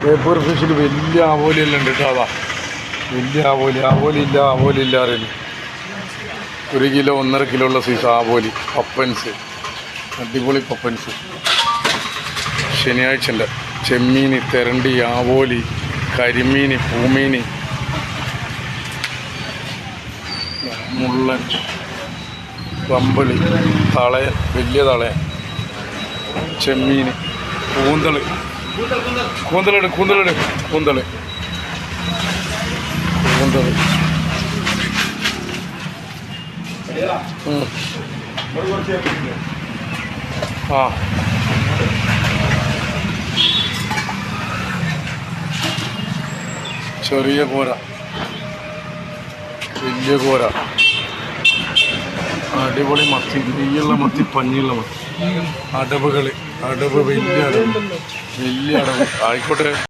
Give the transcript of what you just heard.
ബേപ്പൂർ ഫിഷിൽ വലിയ ആവോലിയെല്ലാം ഉണ്ട് കേട്ടോ. അതാ വലിയ ആവോലില്ല അറിയുന്നു. 1 കിലോ 1.5 കിലോ ഉള്ള സൈസ് ആവോലി. പപ്പൻസ്, അടിപൊളി പപ്പൻസ്. ശനിയാഴ്ചൻ്റെ ചെമ്മീൻ, തെരണ്ടി, ആവോലി, കരിമീൻ, പൂമീൻ, മുള്ളൻ, കമ്പളി, തളയൻ, വലിയ തളയൻ, ചെമ്മീൻ, കൂന്തള്. ആ ചെറിയ കോര, വലിയ കോര, അടിപൊളി മത്തി, നെയ്യുള്ള മത്തി, പഞ്ഞിയുള്ള മത്തി, അടവ്, വലിയ അടവ് ആയിക്കോട്ടെ.